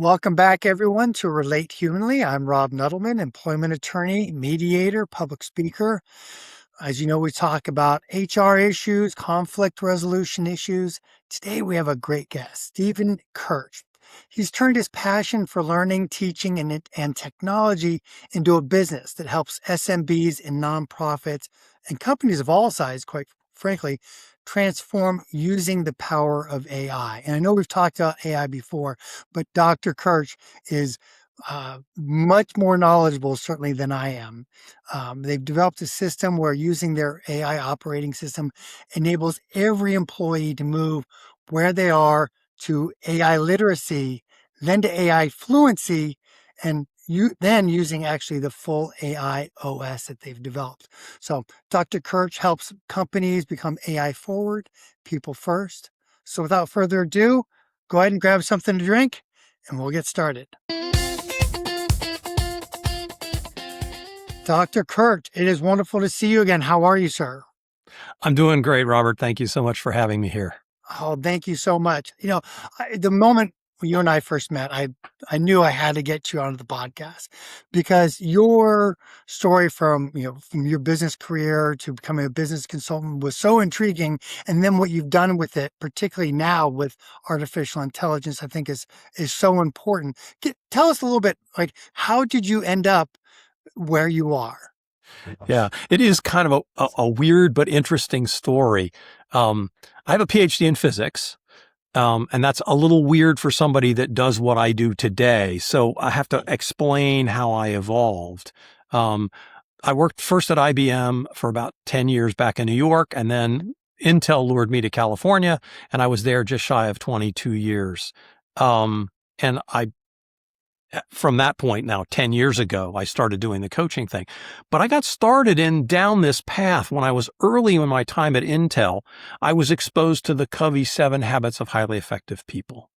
Welcome back, everyone, to Relate Humanly. I'm Rob Nuttleman, employment attorney, mediator, public speaker. As you know, we talk about HR issues, conflict resolution issues. Today, we have a great guest, Stephen Kirch. He's turned his passion for learning, teaching, and technology into a business that helps SMBs and nonprofits and companies of all sizes, quite frankly, transform using the power of AI. And I know we've talked about AI before, but Dr. Kirch is much more knowledgeable, certainly, than I am. They've developed a system where using their AI operating system enables every employee to move where they are to AI literacy, then to AI fluency, and then using actually the full AI OS that they've developed. So Dr. Kirch helps companies become AI forward, people first. So without further ado, go ahead and grab something to drink and we'll get started. Dr. Kirch, it is wonderful to see you again. How are you, sir? I'm doing great, Robert. Thank you so much for having me here. Oh, thank you so much. The moment you and I first met, I knew I had to get you onto the podcast because your story from your business career to becoming a business consultant was so intriguing. And then what you've done with it, particularly now with artificial intelligence, I think is so important. Tell us a little bit, like, how did you end up where you are? Yeah, it is kind of a weird but interesting story. I have a PhD in physics, and that's a little weird for somebody that does what I do today. So I have to explain how I evolved. I worked first at IBM for about 10 years back in New York, and then Intel lured me to California, and I was there just shy of 22 years. And from that point now, 10 years ago, I started doing the coaching thing. But I got started down this path when I was early in my time at Intel. I was exposed to the Covey 7 Habits of Highly Effective People,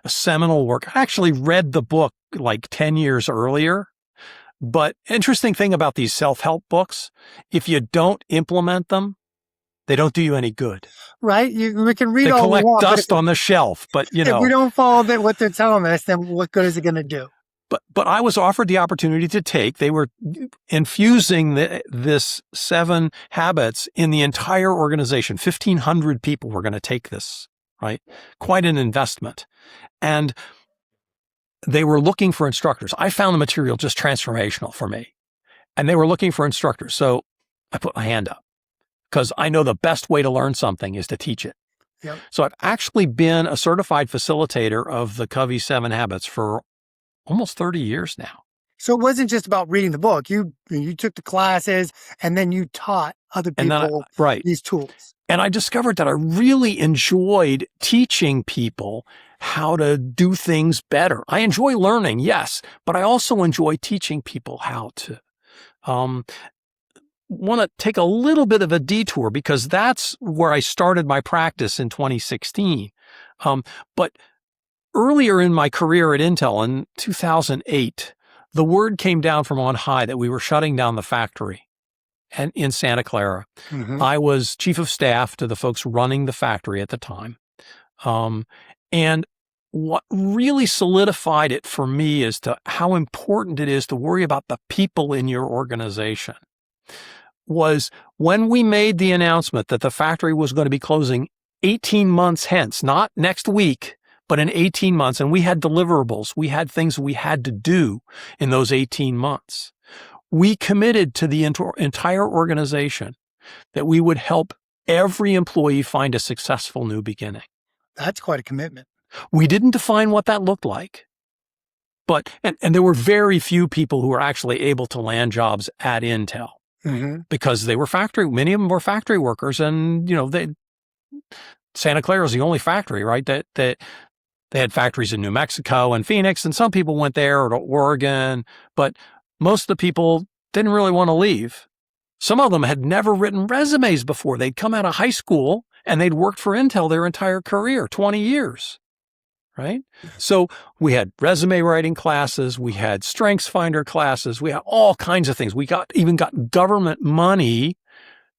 a seminal work. I actually read the book like 10 years earlier. But interesting thing about these self-help books, if you don't implement them, they don't do you any good. Right? We can read they all collect we want, dust on the shelf, but if we don't follow what they're telling us, then what good is it going to do? But I was offered the opportunity to take. They were infusing this 7 habits in the entire organization. 1,500 people were going to take this, right? Quite an investment. And they were looking for instructors. I found the material just transformational for me. And they were looking for instructors. So I put my hand up because I know the best way to learn something is to teach it. Yep. So I've actually been a certified facilitator of the Covey 7 Habits for almost 30 years now. So it wasn't just about reading the book. You took the classes and then you taught other people these tools. And I discovered that I really enjoyed teaching people how to do things better. I enjoy learning, yes, but I also enjoy teaching people how to. Want to take a little bit of a detour because that's where I started my practice in 2016. But earlier in my career at Intel in 2008, the word came down from on high that we were shutting down the factory and in Santa Clara. Mm-hmm. I was chief of staff to the folks running the factory at the time. And what really solidified it for me as to how important it is to worry about the people in your organization was when we made the announcement that the factory was going to be closing 18 months hence, not next week, but in 18 months. And we had deliverables. We had things we had to do in those 18 months. We committed to the entire organization that we would help every employee find a successful new beginning. That's quite a commitment. We didn't define what that looked like. But, and there were very few people who were actually able to land jobs at Intel. Mm-hmm. Because they were many of them were factory workers, and Santa Clara is the only factory, right? That they had factories in New Mexico and Phoenix, and some people went there or to Oregon, but most of the people didn't really want to leave. Some of them had never written resumes before. They'd come out of high school and they'd worked for Intel their entire career, 20 years. Right? So we had resume writing classes, we had strengths finder classes, we had all kinds of things. We even got government money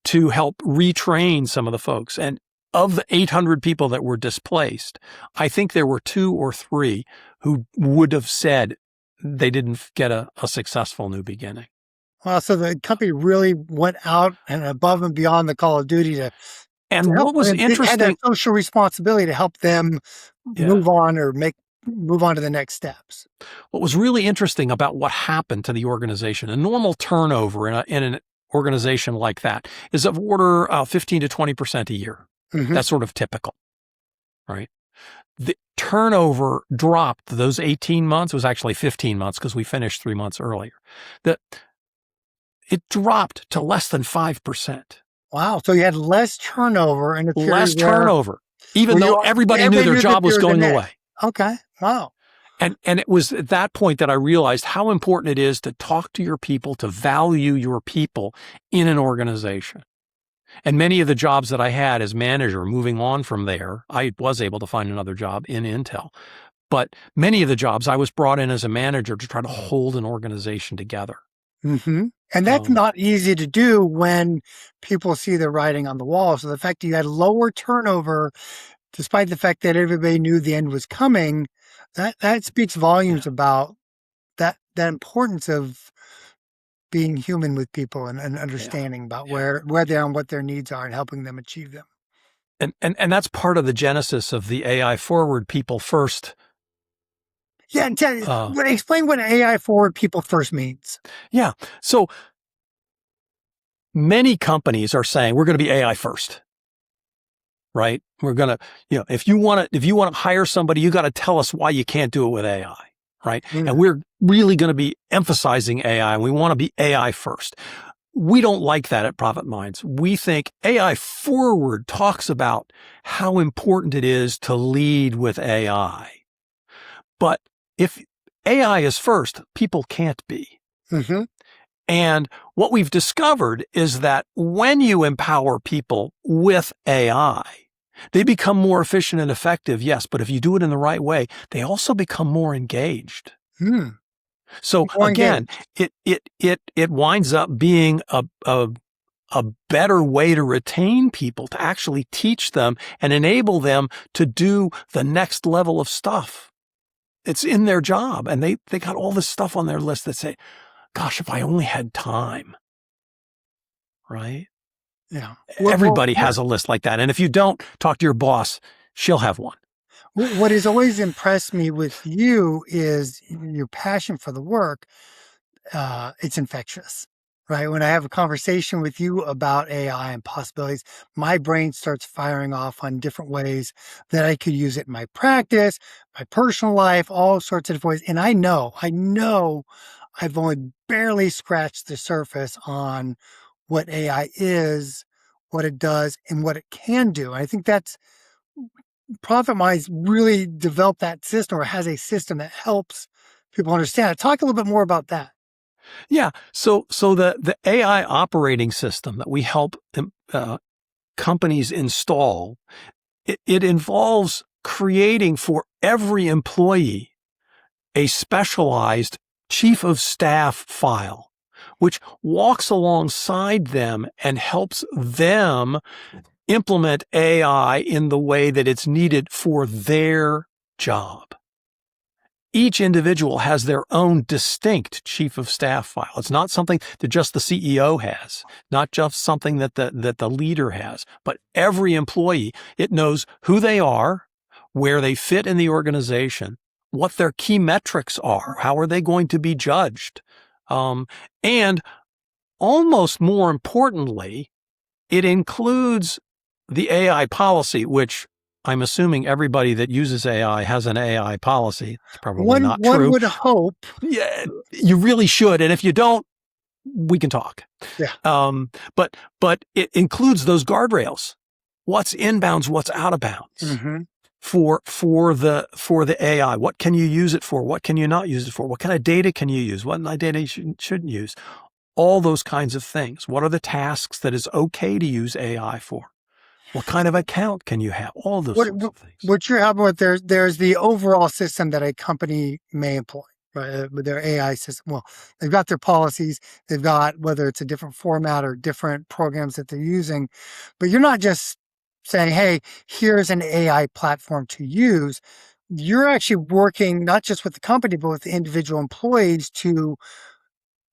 to help retrain some of the folks. And of the 800 people that were displaced, I think there were 2 or 3 who would have said they didn't get a successful new beginning. Wow. So the company really went out and above and beyond the Call of Duty to And help. what was And it had a interesting, social responsibility to help them yeah, move on or move on to the next steps. what was really interesting about what happened to the organization, a normal turnover in an organization like that is of order 15 to 20% a year. Mm-hmm. That's sort of typical, right? The turnover dropped those 18 months. It was actually 15 months because we finished 3 months earlier. It dropped to less than 5%. Wow. So you had less turnover in a period Less turnover, even though everybody knew their job was going away. Okay. Wow. And it was at that point that I realized how important it is to talk to your people, to value your people in an organization. And many of the jobs that I had as manager, moving on from there, I was able to find another job in Intel. But many of the jobs I was brought in as a manager to try to hold an organization together. Mm-hmm. And that's not easy to do when people see the writing on the wall. So the fact that you had lower turnover, despite the fact that everybody knew the end was coming, that speaks volumes about that importance of being human with people and understanding about where they are and what their needs are and helping them achieve them. And that's part of the genesis of the AI forward people first. Yeah, and explain what AI forward people first means. Yeah. So many companies are saying we're going to be AI first. Right? We're going to, if you want to hire somebody, you got to tell us why you can't do it with AI. Right? Mm-hmm. And we're really going to be emphasizing AI. We want to be AI first. We don't like that at Profit Minds. We think AI forward talks about how important it is to lead with AI. But if AI is first, people can't be. Mm-hmm. And what we've discovered is that when you empower people with AI, they become more efficient and effective, yes, but if you do it in the right way, they also become more engaged. So again, it winds up being a better way to retain people, to actually teach them and enable them to do the next level of stuff. It's in their job, and they got all this stuff on their list that say, gosh, if I only had time, right? Yeah. Everybody has a list like that. And if you don't, talk to your boss. She'll have one. What has always impressed me with you is your passion for the work. It's infectious, right? When I have a conversation with you about AI and possibilities, my brain starts firing off on different ways that I could use it in my practice, my personal life, all sorts of different ways. And I know I've only barely scratched the surface on what AI is, what it does, and what it can do. And I think that's Profit Minds really developed that system, or has a system that helps people understand it. Talk a little bit more about that. Yeah. So the AI operating system that we help companies install, it involves creating for every employee a specialized chief of staff file, which walks alongside them and helps them implement AI in the way that it's needed for their job. Each individual has their own distinct chief of staff file. It's not something that just the CEO has, not just something that the leader has, but every employee, it knows who they are, where they fit in the organization, what their key metrics are, how are they going to be judged, and almost more importantly, it includes the AI policy, which I'm assuming everybody that uses AI has an AI policy. It's probably not true. One would hope. Yeah, you really should. And if you don't, we can talk. Yeah. But it includes those guardrails. What's inbounds, what's out of bounds for the AI. What can you use it for? What can you not use it for? What kind of data can you use? What data you shouldn't use? All those kinds of things. What are the tasks that is okay to use AI for? What kind of account can you have? All those sorts of things. What you're helping with, there's the overall system that a company may employ, right? With their AI system. Well, they've got their policies. They've got, whether it's a different format or different programs that they're using, but you're not just saying, hey, here's an AI platform to use. you're actually working not just with the company, but with the individual employees to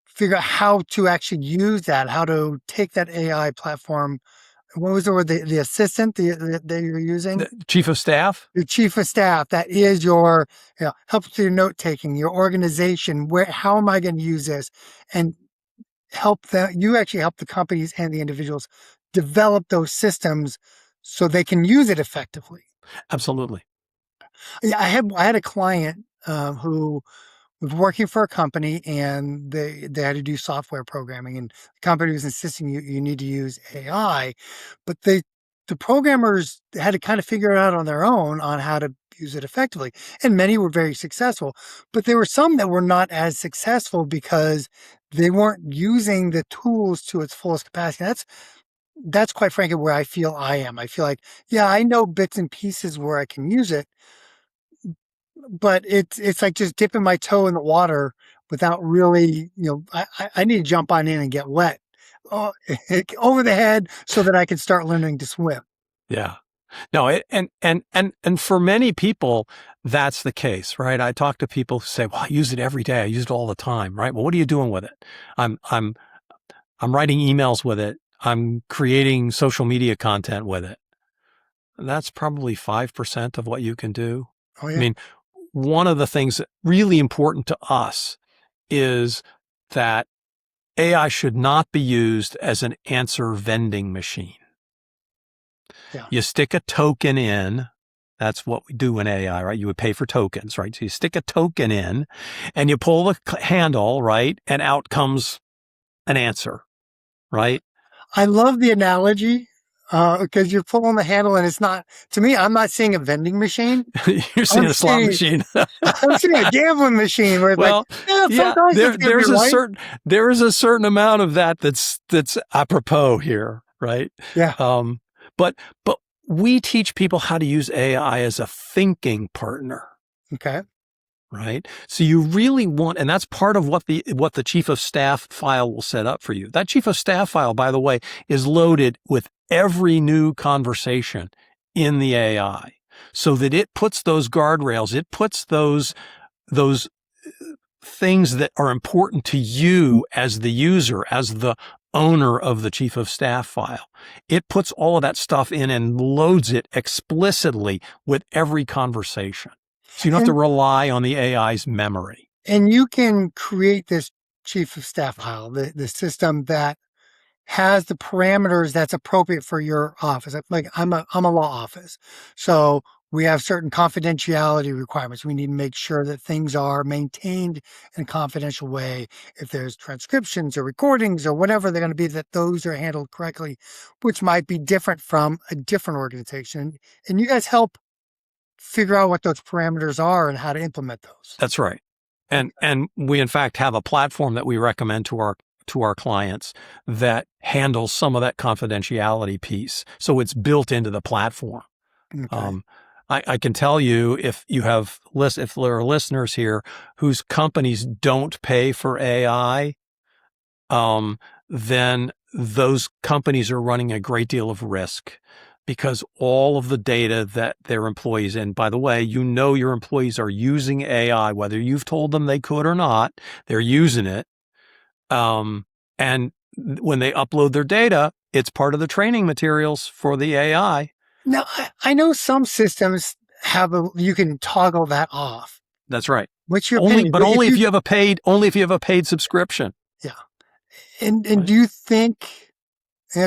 figure out how to actually use that, how to take that AI platform. What was the word? The assistant that you're using? The chief of staff? Your chief of staff, that is your, helps with your note taking, your organization. How am I going to use this? And you actually help the companies and the individuals develop those systems so they can use it effectively. Absolutely. Yeah, I had a client who was working for a company, and they had to do software programming, and the company was insisting you need to use AI, but the programmers had to kind of figure it out on their own on how to use it effectively. And many were very successful, but there were some that were not as successful because they weren't using the tools to its fullest capacity. That's quite frankly where I feel I am. I feel like, yeah, I know bits and pieces where I can use it, but it's like just dipping my toe in the water without really, I need to jump on in and get wet oh, over the head so that I can start learning to swim. Yeah. No, and for many people, that's the case, right? I talk to people who say, "Well, I use it every day. I use it all the time," right? Well, what are you doing with it? I'm writing emails with it. I'm creating social media content with it. That's probably 5% of what you can do. Oh I yeah. mean, one of the things that really important to us is that AI should not be used as an answer vending machine. Yeah. You stick a token in. That's what we do in AI, right? You would pay for tokens, right? So you stick a token in and you pull the handle, right? And out comes an answer, right? I love the analogy because you're pulling the handle and it's not, to me, I'm not seeing a vending machine. You're seeing I'm a slot seeing, machine. I'm seeing a gambling machine where it's like, Well, yeah, yeah, sometimes it's going to be right. there is a certain amount of that's apropos here, right? Yeah. Um, but we teach people how to use AI as a thinking partner. Okay. Right. So you really want, and that's part of what the chief of staff file will set up for you. That chief of staff file, by the way, is loaded with every new conversation in the AI so that it puts those guardrails, it puts those things that are important to you as the user, as the owner of the chief of staff file. It puts all of that stuff in and loads it explicitly with every conversation. So you don't have to rely on the AI's memory. And you can create this chief of staff file, the system that has the parameters that's appropriate for your office. Like I'm a law office. So we have certain confidentiality requirements. We need to make sure that things are maintained in a confidential way. If there's transcriptions or recordings or whatever they're going to be, that those are handled correctly, which might be different from a different organization. And you guys help figure out what those parameters are and how to implement those. That's right. And we in fact have a platform that we recommend to our clients that handles some of that confidentiality piece. So it's built into the platform. Okay. I can tell you if there are listeners here whose companies don't pay for AI, then those companies are running a great deal of risk because all of the data that their employees, and by the way, your employees are using AI, whether you've told them they could or not, they're using it. And when they upload their data, it's part of the training materials for the AI. Now, I know some systems you can toggle that off. That's right. What's your opinion? But only if you have a paid subscription. Yeah. And do you think,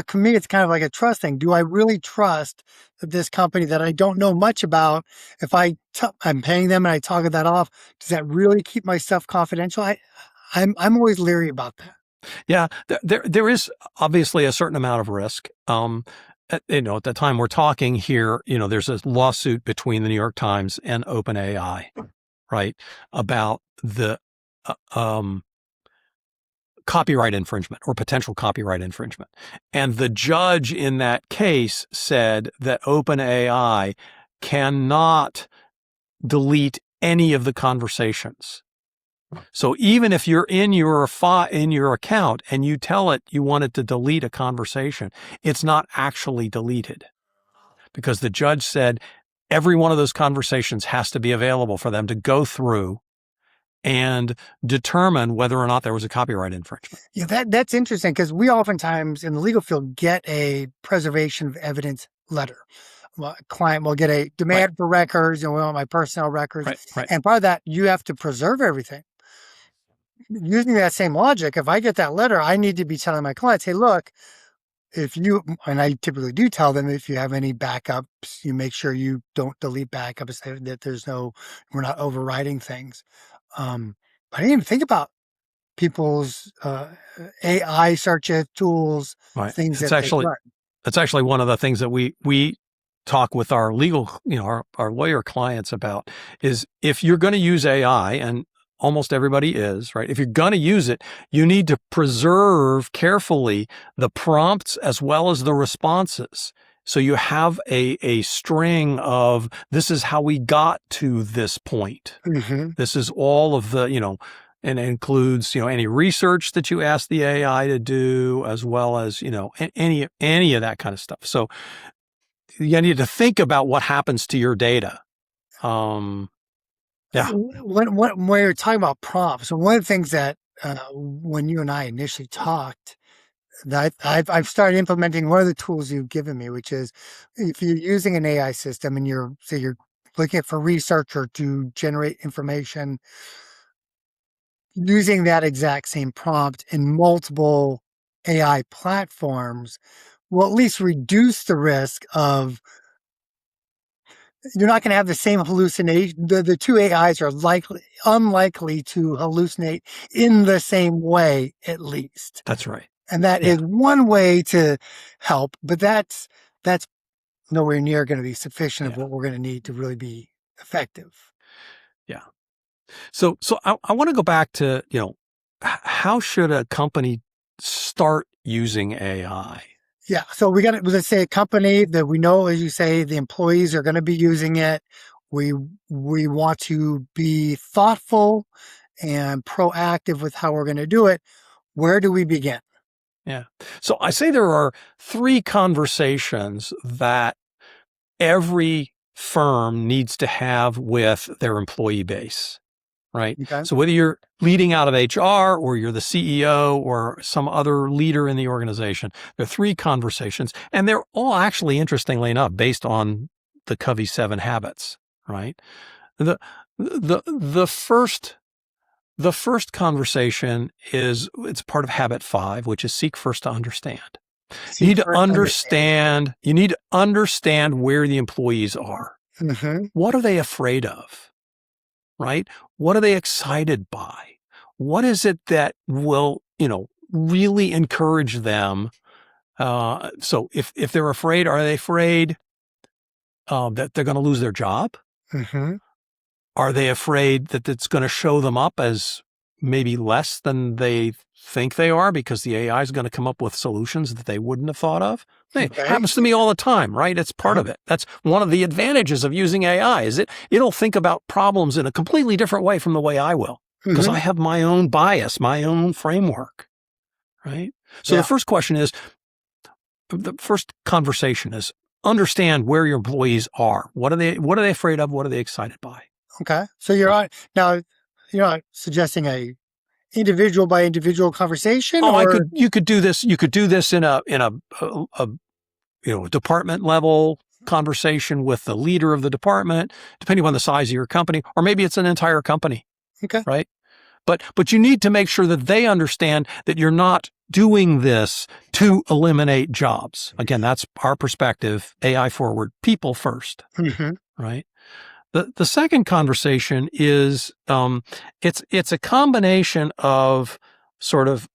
for me, it's kind of like a trust thing. Do I really trust that this company that I don't know much about, if I'm paying them and I toggle that off, does that really keep my stuff confidential? I'm always leery about that. Yeah, there is obviously a certain amount of risk. At the time we're talking here, there's a lawsuit between the New York Times and OpenAI, right, about the copyright infringement or potential copyright infringement. And the judge in that case said that OpenAI cannot delete any of the conversations. So even if you're in your account and you tell it you want it to delete a conversation, it's not actually deleted because the judge said every one of those conversations has to be available for them to go through and determine whether or not there was a copyright infringement. Yeah, that's interesting because we oftentimes in the legal field get a preservation of evidence letter. Well, a client will get a demand for records, and we want my personnel records. Right. And part of that, you have to preserve everything. Using that same logic, if I get that letter, I need to be telling my clients, hey, look, if you, and I typically do tell them, if you have any backups, you make sure you don't delete backups, that we're not overriding things. I didn't even think about people's AI search tools, Right. things It's that they run. actually one of the things that we talk with our legal, our lawyer clients about is if you're going to use AI, and almost everybody is, right? If you're going to use it, you need to preserve carefully the prompts as well as the responses. So you have a string of, this is how we got to this point. Mm-hmm. This is all of the, and it includes, any research that you ask the AI to do, as well as, any of that kind of stuff. So you need to think about what happens to your data. Yeah. When you're talking about prompts, one of the things that when you and I initially talked, that I've started implementing one of the tools you've given me, which is if you're using an AI system and you're looking for researcher to generate information, using that exact same prompt in multiple AI platforms will at least reduce the risk of you're not going to have the same hallucination. The two AIs are unlikely to hallucinate in the same way, at least. That's right. And that is one way to help, but that's nowhere near going to be sufficient of what we're going to need to really be effective. Yeah. So I want to go back to, how should a company start using AI? Yeah. So let's say a company that we know, as you say, the employees are going to be using it. We want to be thoughtful and proactive with how we're going to do it. Where do we begin? Yeah. So I say there are 3 conversations that every firm needs to have with their employee base, right? Okay. So whether you're leading out of HR or you're the CEO or some other leader in the organization, there are 3 conversations, and they're all actually, interestingly enough, based on the Covey 7 habits, right? The first conversation it's part of habit 5, which is seek first to understand. You need to understand where the employees are. Mm-hmm. What are they afraid of? Right? What are they excited by? What is it that will, really encourage them? So if they're afraid, are they afraid that they're going to lose their job? Mm-hmm. Are they afraid that it's going to show them up as maybe less than they think they are because the AI is going to come up with solutions that they wouldn't have thought of? It happens to me all the time, right? It's part of it. That's one of the advantages of using AI is it'll think about problems in a completely different way from the way I will because I have my own bias, my own framework, right? So the first conversation is understand where your employees are. What are they afraid of? What are they excited by? Okay. So you're not suggesting a individual by individual conversation? You could do this. You could do this in a department level conversation with the leader of the department, depending on the size of your company, or maybe it's an entire company. Okay. Right. But you need to make sure that they understand that you're not doing this to eliminate jobs. Again, that's our perspective, AI forward, people first. Mm-hmm. Right. The second conversation is it's a combination of sort of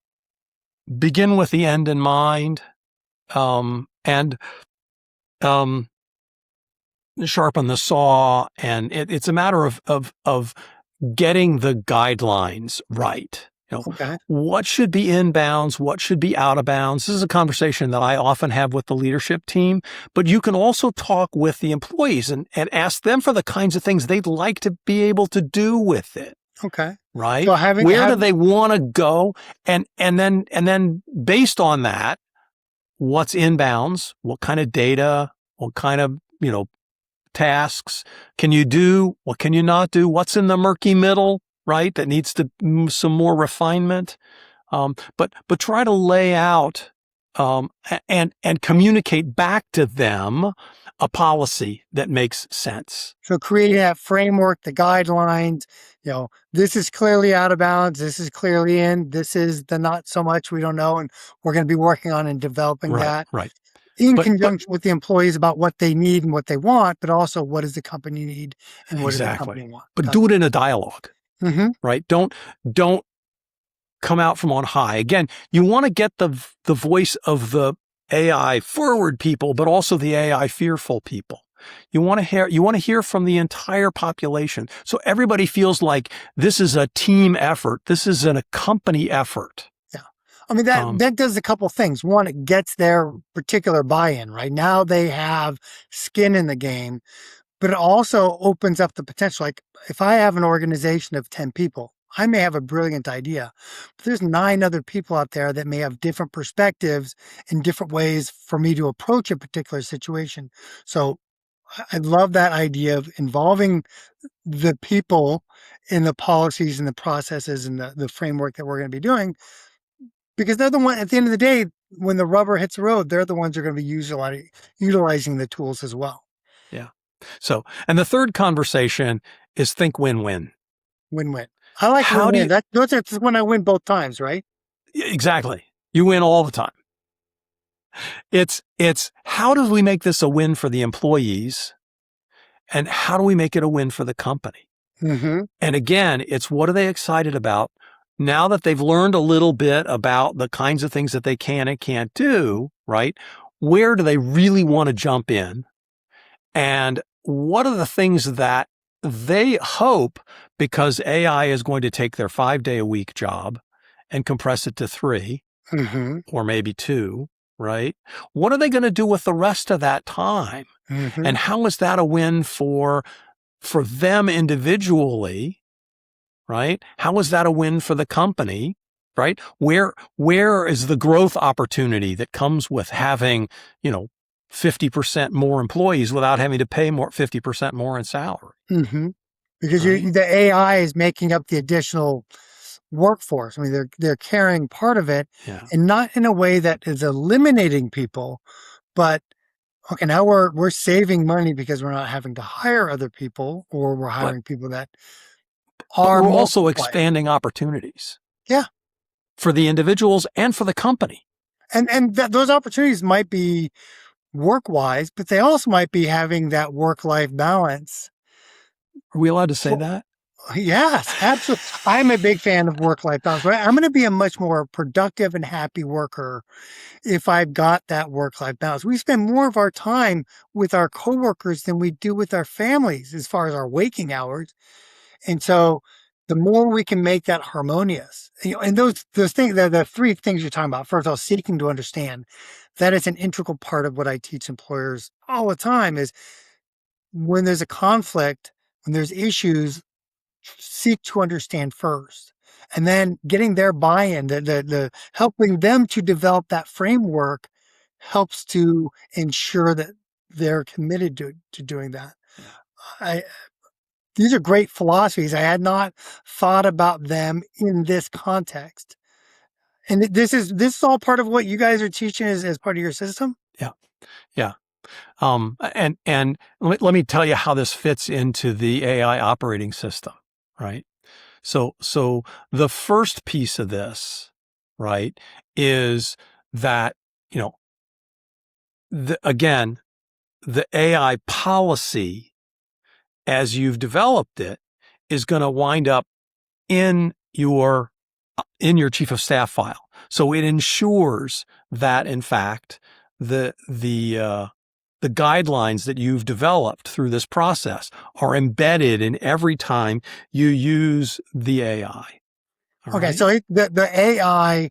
begin with the end in mind, and sharpen the saw, and it's a matter of getting the guidelines right. What should be in bounds? What should be out of bounds? This is a conversation that I often have with the leadership team, but you can also talk with the employees and ask them for the kinds of things they'd like to be able to do with it. Okay. Right. So where do they want to go? And then based on that, what's in bounds? What kind of data? What kind of, tasks can you do? What can you not do? What's in the murky middle, right? That needs to some more refinement. But try to lay out and communicate back to them a policy that makes sense. So creating that framework, the guidelines, this is clearly out of bounds. This is clearly in. This is the not so much we don't know. And we're going to be working on and developing that Right. in conjunction with the employees about what they need and what they want, but also what does the company need and what does the company want. But do it in a dialogue, right? Don't come out from on high. Again, you want to get the voice of the AI forward people, but also the AI fearful people. You want to hear from the entire population. So everybody feels like this is a team effort. This is a company effort. Yeah. I mean, that does a couple things. One, it gets their particular buy-in, right? Now they have skin in the game, but it also opens up the potential. Like if I have an organization of 10 people, I may have a brilliant idea, but there's 9 other people out there that may have different perspectives and different ways for me to approach a particular situation. So I love that idea of involving the people in the policies and the processes and the framework that we're going to be doing, because they're the one at the end of the day, when the rubber hits the road, they're the ones who are going to be utilizing the tools as well. Yeah. So, and the third conversation is think win-win. Win-win. I like win-win. That's when I win both times, right? Exactly. You win all the time. It's how do we make this a win for the employees, and how do we make it a win for the company? Mm-hmm. And again, it's what are they excited about now that they've learned a little bit about the kinds of things that they can and can't do, right? Where do they really want to jump in? And what are the things that they hope, because AI is going to take their 5-day-a-week job and compress it to 3 or maybe 2, right? What are they going to do with the rest of that time? And how is that a win for them individually, right? How is that a win for the company, right? Where is the growth opportunity that comes with having, 50% more employees without having to pay 50% more in salary? Because right? The AI is making up the additional workforce. I mean, they're carrying part of it, and not in a way that is eliminating people, but okay, now we're saving money because we're not having to hire other people, or we're hiring people that are. But we're also expanding opportunities. Yeah, for the individuals and for the company. And those opportunities might be work-wise, but they also might be having that work-life balance. Are we allowed to say that? Yes, absolutely. I'm a big fan of work-life balance, right? I'm going to be a much more productive and happy worker if I've got that work-life balance. We spend more of our time with our coworkers than we do with our families as far as our waking hours. And so the more we can make that harmonious, and those things, the 3 things you're talking about, first of all, seeking to understand, that is an integral part of what I teach employers all the time, is when there's a conflict, when there's issues, seek to understand first, and then getting their buy-in, the helping them to develop that framework helps to ensure that they're committed to doing that. These are great philosophies. I had not thought about them in this context. And this is all part of what you guys are teaching as part of your system? Yeah. And let me tell you how this fits into the AI operating system, right? So the first piece of this, right, is that, again, the AI policy, as you've developed it, is going to wind up in your chief of staff file. So it ensures that, in fact, the guidelines that you've developed through this process are embedded in every time you use the AI. Okay, so the AI,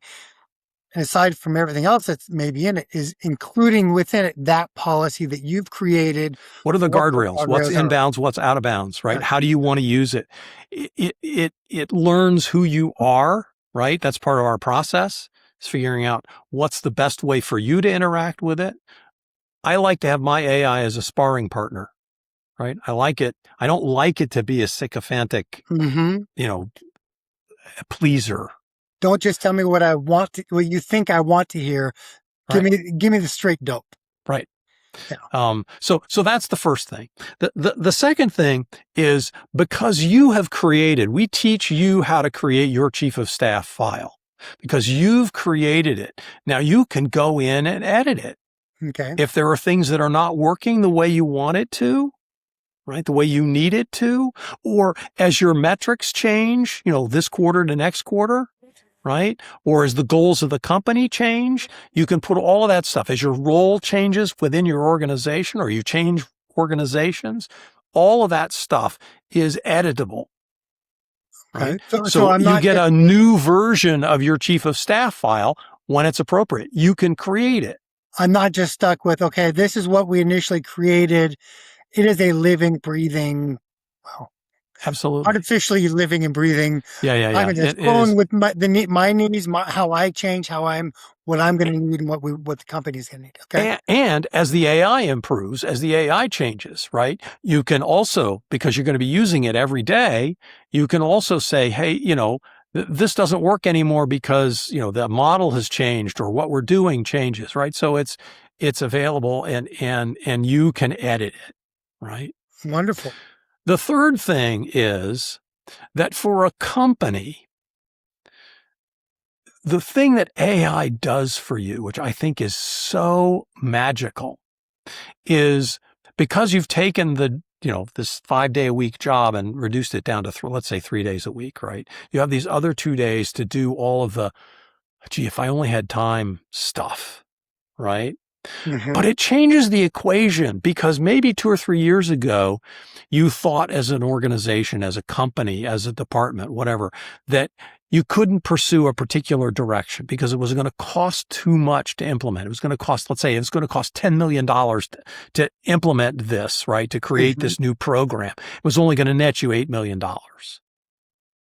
aside from everything else that's maybe in it, is including within it that policy that you've created. What are the guardrails? What's inbounds? What's out of bounds? Right? How do you want to use it? It learns who you are. Right? That's part of our process. Is figuring out what's the best way for you to interact with it. I like to have my AI as a sparring partner. right? I like it. I don't like it to be a sycophantic, Mm-hmm. pleaser. Don't just tell me what I want to, what you think I want to hear. Right. Give me the straight dope. Right. Yeah. So that's the first thing. The second thing is, because you have created, we teach you how to create your chief of staff file because you've created it. Now you can go in and edit it. Okay. If there are things that are not working the way you want it to, right, the way you need it to, or as your metrics change, this quarter to next quarter, right? Or as the goals of the company change, you can put all of that stuff. As your role changes within your organization or you change organizations, all of that stuff is editable, right? Okay. So So I'm you not get just, a new version of your chief of staff file when it's appropriate. You can create it. I'm not just stuck with, okay, this is what we initially created. It is a living, breathing, well, Absolutely. artificially living and breathing. Yeah. I'm just It flowing is. with my needs, how I change, what I'm going to need, and what the company's going to need. Okay. And as the AI improves, as the AI changes, right, you can also, because you're going to be using it every day, you can also say, hey, this doesn't work anymore because, the model has changed or what we're doing changes, right? So it's available and you can edit it, right? Wonderful. The third thing is that for a company, the thing that AI does for you, which I think is so magical, is because you've taken this 5-day a week job and reduced it down to, let's say 3 days a week, right? You have these other 2 days to do all of the, if I only had time stuff, right? Mm-hmm. But it changes the equation because maybe 2 or 3 years ago, you thought as an organization, as a company, as a department, whatever, that you couldn't pursue a particular direction because it was going to cost too much to implement. It was going to cost, let's say, it's going to cost $10 million to implement this, right? To create this new program. It was only going to net you $8 million,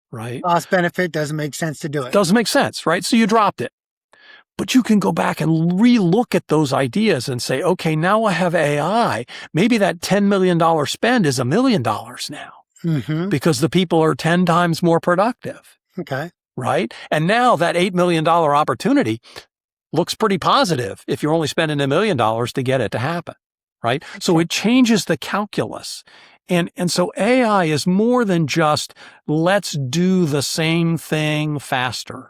right? Cost benefit doesn't make sense to do it. Doesn't make sense, right? So you dropped it. But you can go back and relook at those ideas and say, okay, now I have AI. Maybe that $10 million spend is $1 million now because the people are 10 times more productive. Okay. Right? And now that $8 million opportunity looks pretty positive if you're only spending $1 million to get it to happen. Right? So it changes the calculus. And so AI is more than just let's do the same thing faster.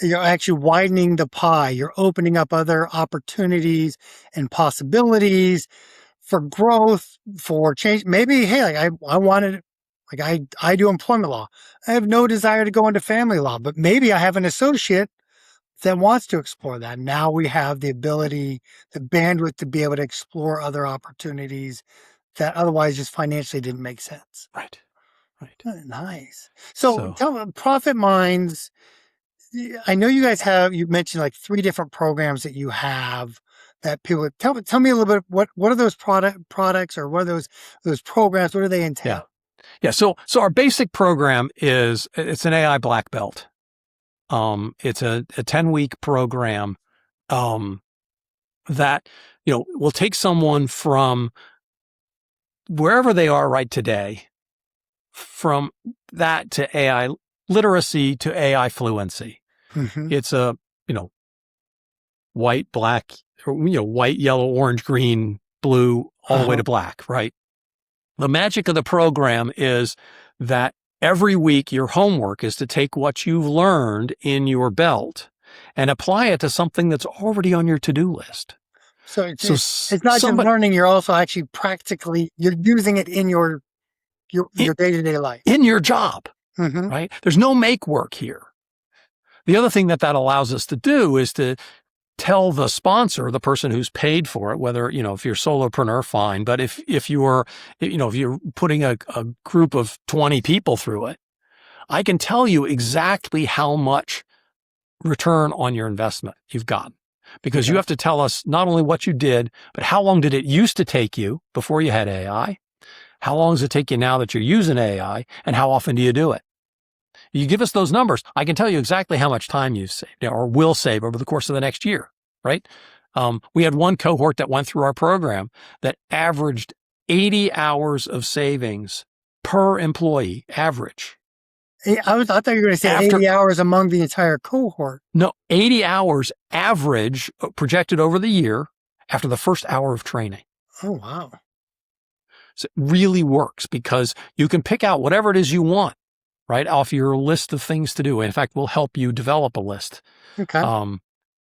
You're actually widening the pie. You're opening up other opportunities and possibilities for growth, for change. Maybe, hey, like I wanted, like I do employment law. I have no desire to go into family law, but maybe I have an associate that wants to explore that. Now we have the ability, the bandwidth to be able to explore other opportunities that otherwise just financially didn't make sense. Right. Nice. So tell me, Profit Minds. I know you guys you mentioned like 3 different programs that you have that people tell me a little bit, what are those products or what are those programs? What do they entail? Yeah. So our basic program it's an AI black belt. It's a 10-week program, that, will take someone from wherever they are right today, from that to AI literacy to AI fluency. It's a, white, black, or, white, yellow, orange, green, blue, all the way to black, right? The magic of the program is that every week your homework is to take what you've learned in your belt and apply it to something that's already on your to-do list. So it's not just learning, you're also actually practically, you're using it in your day-to-day life. In your job, right? There's no make work here. The other thing that allows us to do is to tell the sponsor, the person who's paid for it, whether, if you're solopreneur, fine. But if you're putting a group of 20 people through it, I can tell you exactly how much return on your investment you've gotten. Because you have to tell us not only what you did, but how long did it used to take you before you had AI? How long does it take you now that you're using AI? And how often do you do it? You give us those numbers, I can tell you exactly how much time you've saved or will save over the course of the next year, right? We had one cohort that went through our program that averaged 80 hours of savings per employee average. I thought you were going to say 80 hours among the entire cohort. No, 80 hours average projected over the year after the first hour of training. Oh, wow. So it really works because you can pick out whatever it is you want, right, off your list of things to do. In fact, we'll help you develop a list. Okay.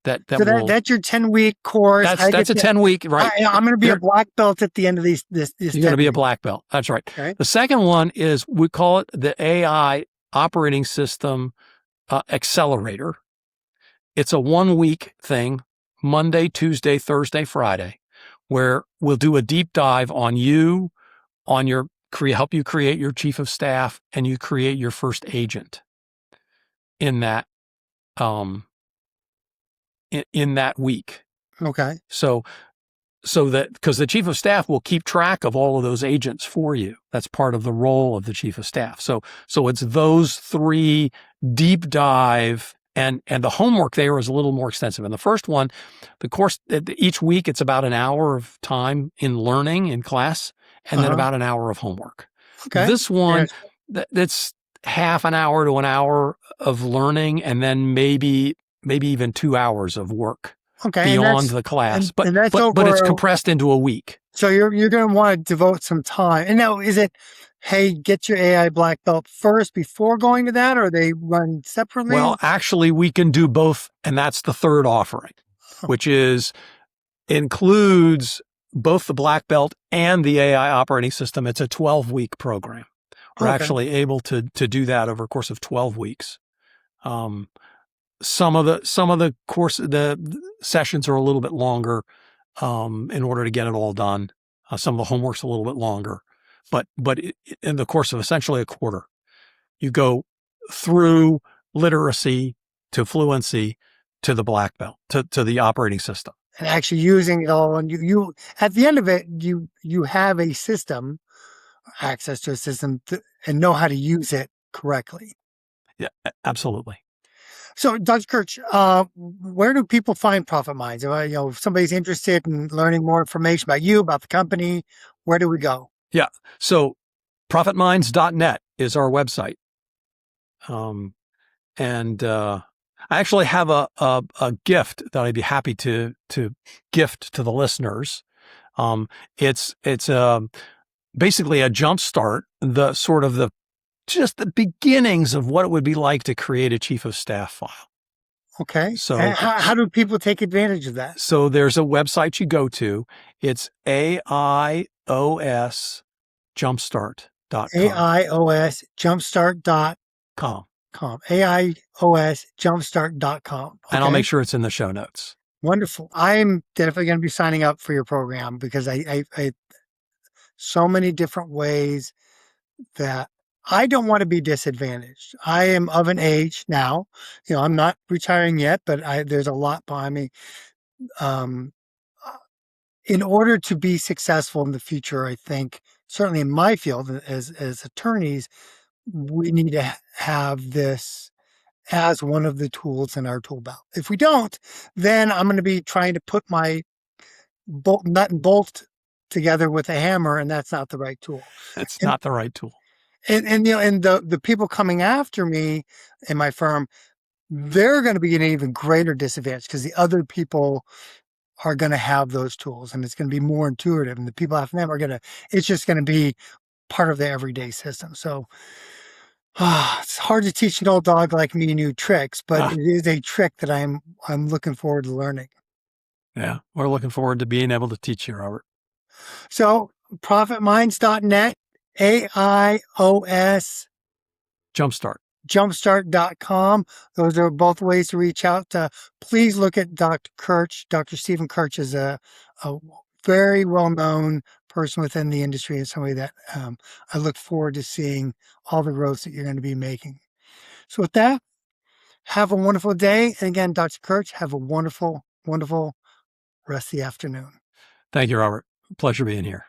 That's your 10-week course. That's a 10-week, right? I'm going to be a black belt at the end of this. You're going to be a black belt. That's right. Okay. The second one is, we call it the AI Operating System Accelerator. It's a 1-week thing, Monday, Tuesday, Thursday, Friday, where we'll do a deep dive on you, on your help you create your chief of staff, and you create your first agent in that in that week. Okay. So that, because the chief of staff will keep track of all of those agents for you. That's part of the role of the chief of staff. So it's those 3 deep dive, and the homework there is a little more extensive. In the first one, the course, each week it's about an hour of time in learning in class, and then about an hour of homework. Okay. This one, that's half an hour to an hour of learning, and then maybe even 2 hours of work beyond the class. But it's compressed into a week. So you're going to want to devote some time. And now, is it, hey, get your AI black belt first before going to that, or they run separately? Well, actually, we can do both, and that's the third offering, which includes both the black belt and the AI operating system. It's a 12-week program. We're actually able to do that over a course of 12 weeks. Some of the course, the sessions are a little bit longer in order to get it all done. Some of the homework's a little bit longer, but in the course of essentially a quarter, you go through literacy to fluency to the black belt, to the operating system. And actually using it all, and you at the end of it, you have a system, access to a system, and know how to use it correctly. Yeah, absolutely. So, Dr. Kirch, where do people find Profit Minds? If somebody's interested in learning more information about you, about the company, where do we go? Yeah. So profitminds.net is our website. And I actually have a gift that I'd be happy to gift to the listeners. It's basically a jump start, just the beginnings of what it would be like to create a chief of staff file. Okay. So and how do people take advantage of that? So there's a website you go to. It's AIOSjumpstart.com. AIOSjumpstart.com. AIOSjumpstart.com. Okay. And I'll make sure it's in the show notes. Wonderful. I'm definitely going to be signing up for your program, because I so many different ways that I don't want to be disadvantaged. I am of an age now, I'm not retiring yet, but there's a lot behind me. In order to be successful in the future, I think, certainly in my field as attorneys, we need to have this as one of the tools in our tool belt. If we don't, then I'm going to be trying to put my nut and bolt together with a hammer, and that's not the right tool. That's not the right tool. And the people coming after me in my firm, they're going to be at an even greater disadvantage, because the other people are going to have those tools, and it's going to be more intuitive. And the people after them it's just going to be part of the everyday system. So it's hard to teach an old dog like me new tricks, but it is a trick that I'm looking forward to learning. Yeah, we're looking forward to being able to teach you, Robert. So profitminds.net, AIOS Jumpstart.com. Those are both ways to reach out. Please look at Dr. Kirch. Dr. Stephen Kirch is a very well-known person within the industry, and somebody that I look forward to seeing all the growth that you're going to be making. So with that, have a wonderful day. And again, Dr. Kirch, have a wonderful, wonderful rest of the afternoon. Thank you, Robert. Pleasure being here.